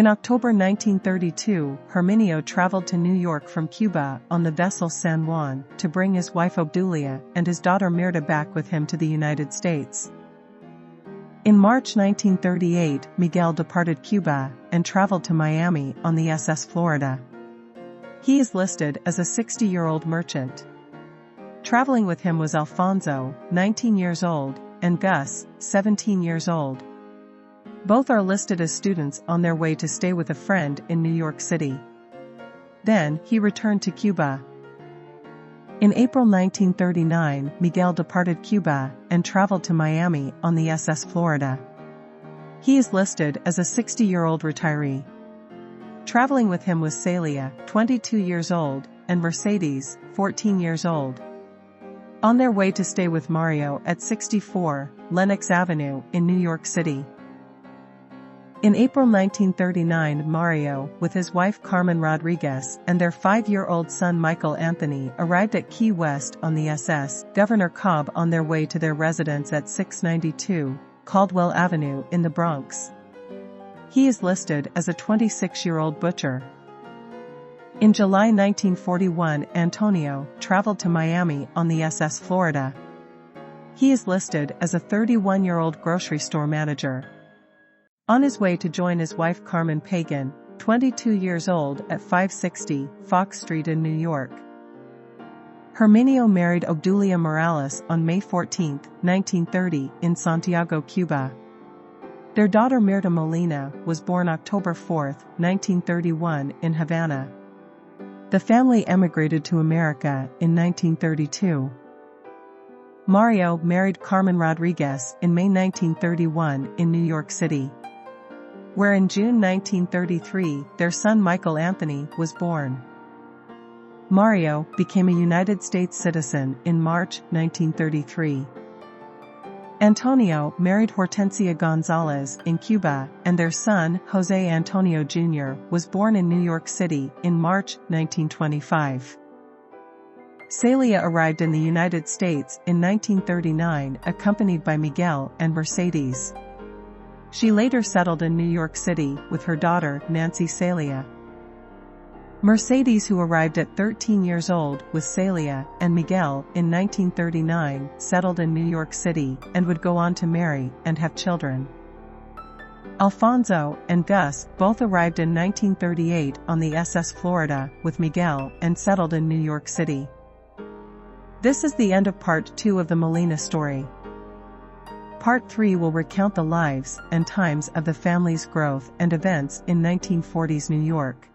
In October 1932, Herminio traveled to New York from Cuba on the vessel San Juan to bring his wife Obdulia and his daughter Mirta back with him to the United States. In March 1938, Miguel departed Cuba and traveled to Miami on the SS Florida. He is listed as a 60-year-old merchant. Traveling with him was Alfonso, 19 years old, and Gus, 17 years old. Both are listed as students on their way to stay with a friend in New York City. Then, he returned to Cuba. In April 1939, Miguel departed Cuba and traveled to Miami on the SS Florida. He is listed as a 60-year-old retiree. Traveling with him was Celia, 22 years old, and Mercedes, 14 years old. On their way to stay with Mario at 64, Lenox Avenue in New York City. In April 1939, Mario, with his wife Carmen Rodriguez and their 5-year-old son Michael Anthony, arrived at Key West on the SS Governor Cobb on their way to their residence at 692 Caldwell Avenue in the Bronx. He is listed as a 26-year-old butcher. In July 1941, Antonio traveled to Miami on the SS Florida. He is listed as a 31-year-old grocery store manager. On his way to join his wife Carmen Pagan, 22 years old, at 560 Fox Street in New York. Herminio married Obdulia Morales on May 14, 1930, in Santiago, Cuba. Their daughter Mirta Molina was born October 4, 1931, in Havana. The family emigrated to America in 1932. Mario married Carmen Rodriguez in May 1931 in New York City, where in June 1933 their son Michael Anthony was born. Mario became a United States citizen in March 1933. Antonio married Hortensia Gonzalez in Cuba, and their son, Jose Antonio Jr., was born in New York City in March 1925. Celia arrived in the United States in 1939 accompanied by Miguel and Mercedes. She later settled in New York City with her daughter, Nancy Celia. Mercedes, who arrived at 13 years old with Celia and Miguel in 1939, settled in New York City and would go on to marry and have children. Alfonso and Gus both arrived in 1938 on the SS Florida with Miguel and settled in New York City. This is the end of part 2 of the Molina story. Part 3 will recount the lives and times of the family's growth and events in 1940s New York.